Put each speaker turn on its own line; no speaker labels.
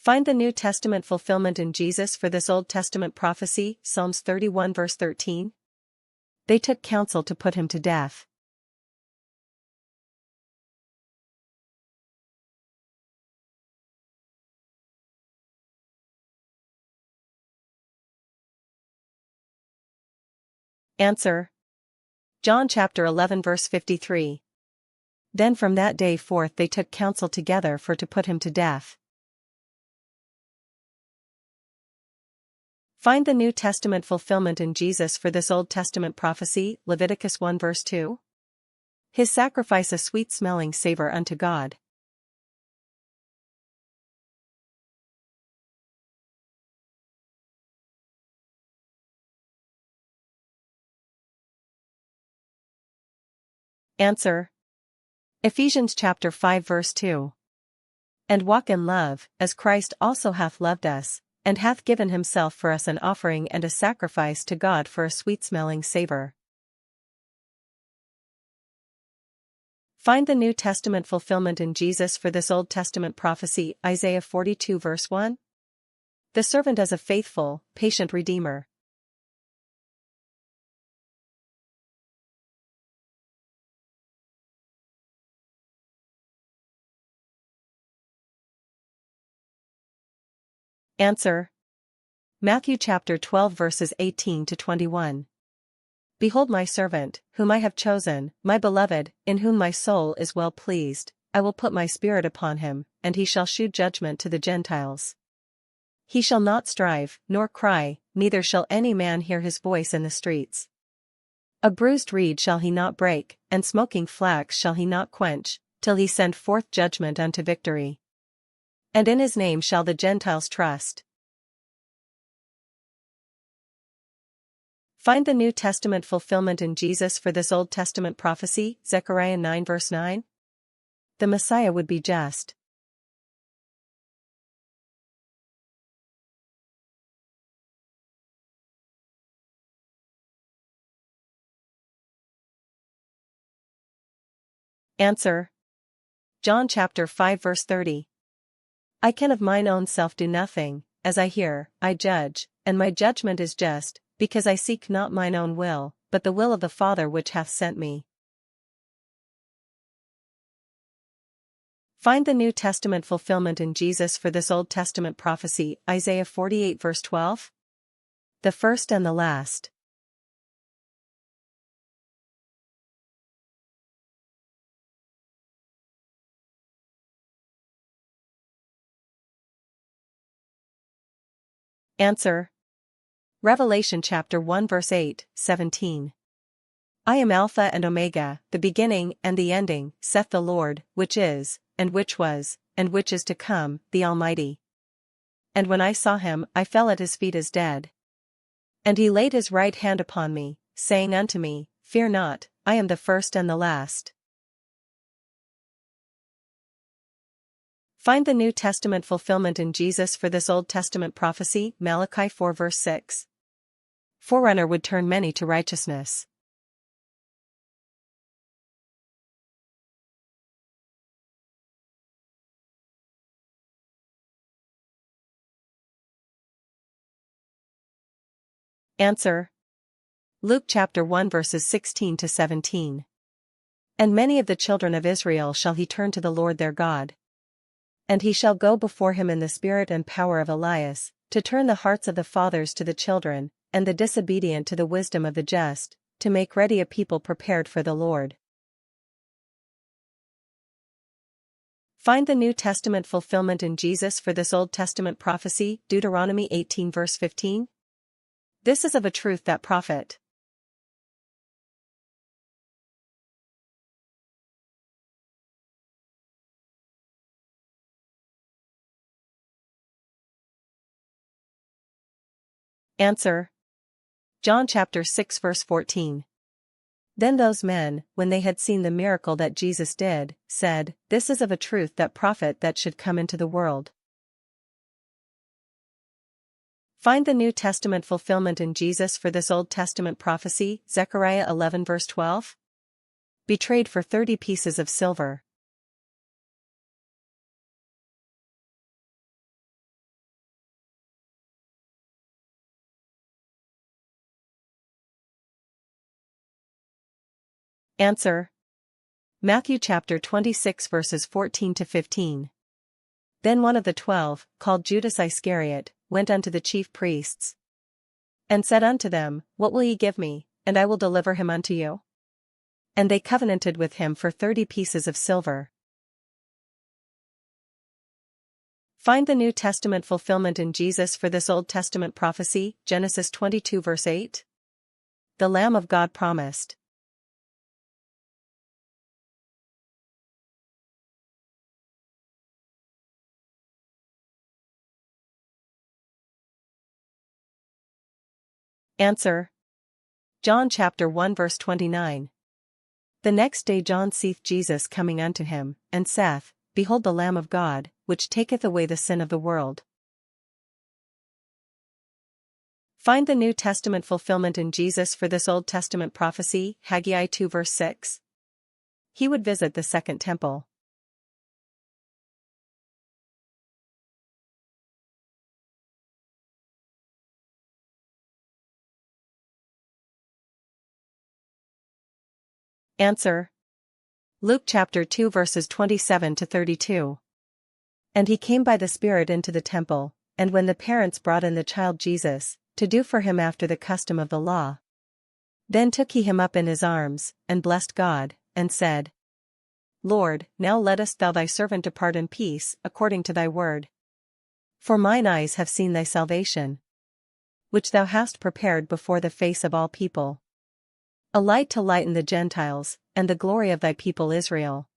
Find the New Testament fulfillment in Jesus for this Old Testament prophecy, Psalms 31 verse 13. They took counsel to put him to death. Answer. John chapter 11 verse 53. Then from that day forth they took counsel together for to put him to death. Find the New Testament fulfillment in Jesus for this Old Testament prophecy, Leviticus 1 verse 2. His sacrifice a sweet-smelling savor unto God. Answer. Ephesians chapter 5 verse 2. And walk in love, as Christ also hath loved us, and hath given himself for us an offering and a sacrifice to God for a sweet-smelling savor. Find the New Testament fulfillment in Jesus for this Old Testament prophecy, Isaiah 42 verse 1. The servant as a faithful, patient Redeemer. Answer. Matthew chapter 12 verses 18 to 21. Behold my servant, whom I have chosen, my beloved, in whom my soul is well pleased. I will put my spirit upon him, and he shall shew judgment to the Gentiles. He shall not strive, nor cry, neither shall any man hear his voice in the streets. A bruised reed shall he not break, and smoking flax shall he not quench, till he send forth judgment unto victory. And in his name shall the Gentiles trust. Find the New Testament fulfillment in Jesus for this Old Testament prophecy, Zechariah 9 verse 9. The Messiah would be just. Answer. John chapter 5 verse 30. I can of mine own self do nothing, as I hear, I judge, and my judgment is just, because I seek not mine own will, but the will of the Father which hath sent me. Find the New Testament fulfillment in Jesus for this Old Testament prophecy, Isaiah 48 verse 12. The first and the last. Answer. Revelation chapter 1 verse 8, 17. I am Alpha and Omega, the beginning and the ending, saith the Lord, which is, and which was, and which is to come, the Almighty. And when I saw him, I fell at his feet as dead. And he laid his right hand upon me, saying unto me, Fear not, I am the first and the last. Find the New Testament fulfillment in Jesus for this Old Testament prophecy, Malachi 4 verse 6. Forerunner would turn many to righteousness. Answer. Luke chapter 1 verses 16 to 17. And many of the children of Israel shall he turn to the Lord their God. And he shall go before him in the spirit and power of Elias, to turn the hearts of the fathers to the children, and the disobedient to the wisdom of the just, to make ready a people prepared for the Lord. Find the New Testament fulfillment in Jesus for this Old Testament prophecy, Deuteronomy 18 verse 15. This is of a truth that prophet. Answer. John chapter 6 verse 14. Then those men, when they had seen the miracle that Jesus did, said, This is of a truth that prophet that should come into the world. Find the New Testament fulfillment in Jesus for this Old Testament prophecy, Zechariah 11 verse 12. Betrayed for 30 pieces of silver. Answer. Matthew chapter 26 verses 14 to 15. Then one of the 12, called Judas Iscariot, went unto the chief priests, and said unto them, What will ye give me, and I will deliver him unto you? And they covenanted with him for 30 pieces of silver. Find the New Testament fulfillment in Jesus for this Old Testament prophecy, Genesis 22 verse 8. The Lamb of God promised. Answer. John chapter 1 verse 29. The next day John seeth Jesus coming unto him, and saith, Behold the Lamb of God, which taketh away the sin of the world. Find the New Testament fulfillment in Jesus for this Old Testament prophecy, Haggai 2 verse 6. He would visit the second temple. Answer. Luke chapter 2 verses 27 to 32. And he came by the Spirit into the temple, and when the parents brought in the child Jesus, to do for him after the custom of the law, then took he him up in his arms, and blessed God, and said, Lord, now lettest thou thy servant depart in peace, according to thy word. For mine eyes have seen thy salvation, which thou hast prepared before the face of all people, a light to lighten the Gentiles, and the glory of thy people Israel.